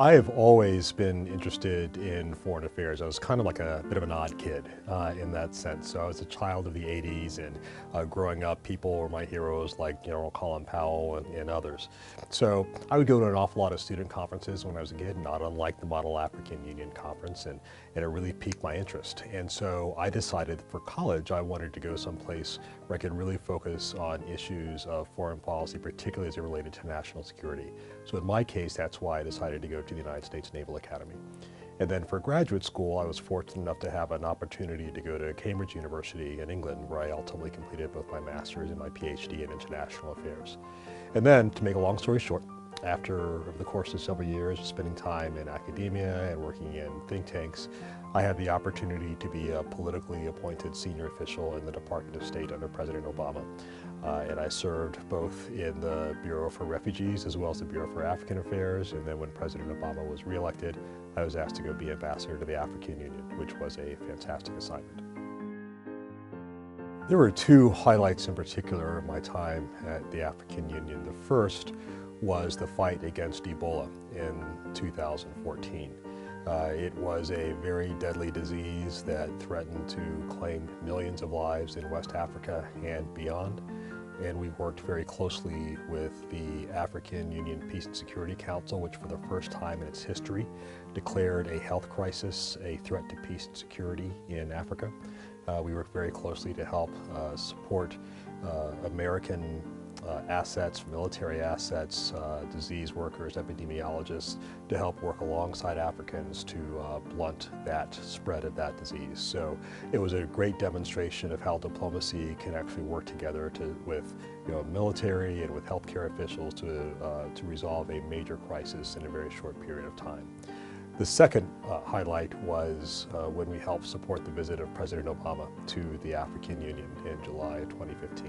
I have always been interested in foreign affairs. I was kind of like a bit of an odd kid in that sense. So I was a child of the 80s, and growing up, people were my heroes like General Colin Powell and others. So I would go to an awful lot of student conferences when I was a kid, not unlike the Model African Union Conference, and it really piqued my interest. And so I decided for college I wanted to go someplace where I could really focus on issues of foreign policy, particularly as it related to national security. So in my case, that's why I decided to go to the United States Naval Academy. And then for graduate school, I was fortunate enough to have an opportunity to go to Cambridge University in England, where I ultimately completed both my master's and my PhD in international affairs. And then, to make a long story short, after over the course of several years spending time in academia and working in think tanks, I had the opportunity to be a politically appointed senior official in the Department of State under President Obama. And I served both in the Bureau for Refugees as well as the Bureau for African Affairs. And then when President Obama was reelected, I was asked to go be ambassador to the African Union, which was a fantastic assignment. There were two highlights in particular of my time at the African Union. The first was the fight against Ebola in 2014. It was a very deadly disease that threatened to claim millions of lives in West Africa and beyond. And we worked very closely with the African Union Peace and Security Council, which for the first time in its history declared a health crisis a threat to peace and security in Africa. We worked very closely to help support American assets, military assets, disease workers, epidemiologists, to help work alongside Africans to blunt that spread of that disease. So it was a great demonstration of how diplomacy can actually work together with military and with healthcare officials to resolve a major crisis in a very short period of time. The second highlight was when we helped support the visit of President Obama to the African Union in July of 2015,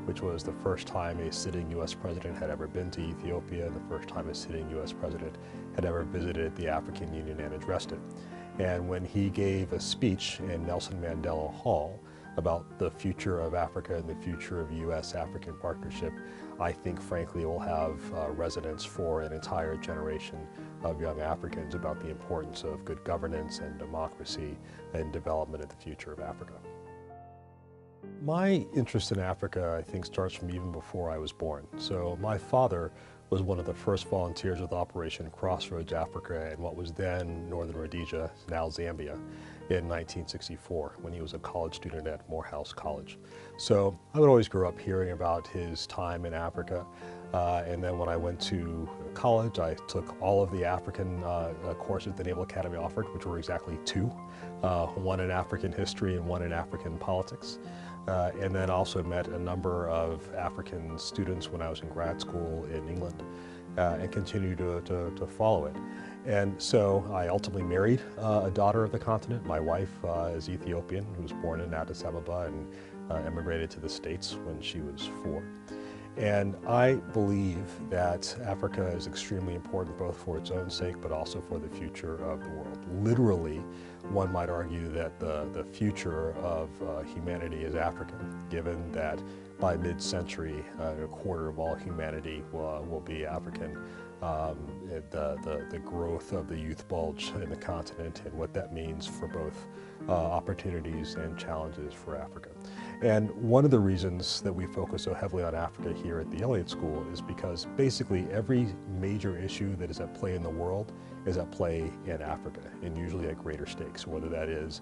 which was the first time a sitting U.S. president had ever been to Ethiopia, and the first time a sitting U.S. president had ever visited the African Union and addressed it. And when he gave a speech in Nelson Mandela Hall about the future of Africa and the future of U.S.-African partnership, I think frankly it will have resonance for an entire generation of young Africans about the importance of good governance and democracy and development in the future of Africa. My interest in Africa, I think, starts from even before I was born. So my father was one of the first volunteers with Operation Crossroads Africa in what was then Northern Rhodesia, now Zambia, in 1964 when he was a college student at Morehouse College. So I would always grow up hearing about his time in Africa. And then when I went to college, I took all of the African courses the Naval Academy offered, which were exactly two, one in African history and one in African politics. And then also met a number of African students when I was in grad school in England and continued to follow it. And so I ultimately married a daughter of the continent. My wife is Ethiopian, who was born in Addis Ababa and emigrated to the States when she was 4. And I believe that Africa is extremely important both for its own sake but also for the future of the world. Literally, one might argue that the future of humanity is African, given that by mid-century, a quarter of all humanity will be African. The growth of the youth bulge in the continent and what that means for both opportunities and challenges for Africa. And one of the reasons that we focus so heavily on Africa here at the Elliott School is because basically every major issue that is at play in the world is at play in Africa, and usually at greater stakes, whether that is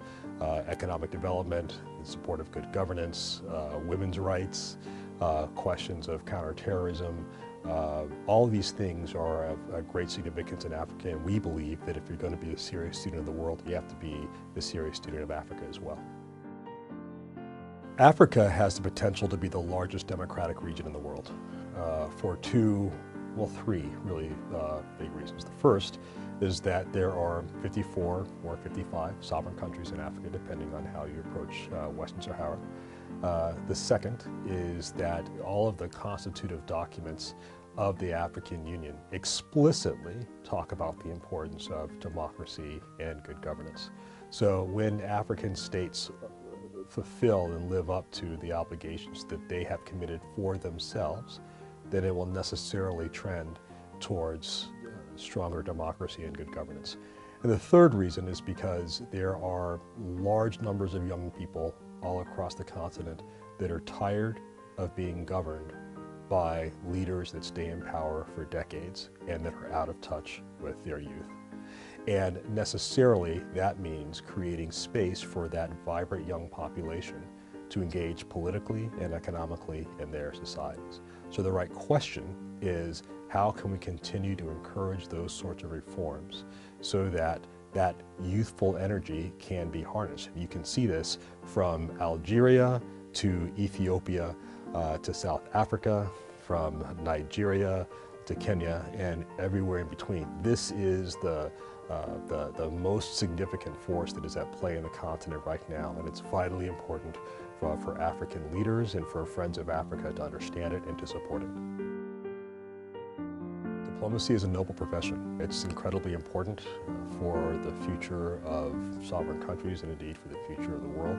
economic development, in support of good governance, women's rights, questions of counterterrorism. All of these things are of great significance in Africa, and we believe that if you're going to be a serious student of the world, you have to be a serious student of Africa as well. Africa has the potential to be the largest democratic region in the world for three really big reasons. The first is that there are 54 or 55 sovereign countries in Africa, depending on how you approach Western Sahara. The second is that all of the constitutive documents of the African Union explicitly talk about the importance of democracy and good governance. So when African states fulfill and live up to the obligations that they have committed for themselves, then it will necessarily trend towards stronger democracy and good governance. And the third reason is because there are large numbers of young people all across the continent that are tired of being governed by leaders that stay in power for decades and that are out of touch with their youth. And necessarily that means creating space for that vibrant young population to engage politically and economically in their societies. So the right question is, how can we continue to encourage those sorts of reforms so that that youthful energy can be harnessed? You can see this from Algeria to Ethiopia to South Africa, from Nigeria to Kenya, and everywhere in between. This is the most significant force that is at play in the continent right now, and it's vitally important for African leaders and for Friends of Africa to understand it and to support it. Diplomacy is a noble profession. It's incredibly important for the future of sovereign countries and indeed for the future of the world.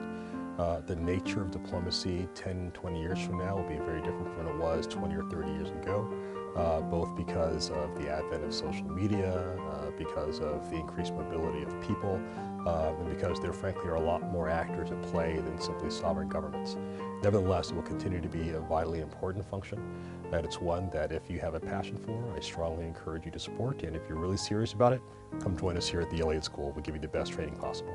The nature of diplomacy 10, 20 years from now will be very different from what it was 20 or 30 years ago, both because of the advent of social media, because of the increased mobility of people, and because there frankly are a lot more actors at play than simply sovereign governments. Nevertheless, it will continue to be a vitally important function, and it's one that if you have a passion for, I strongly encourage you to support, and if you're really serious about it, come join us here at the Elliott School. We'll give you the best training possible.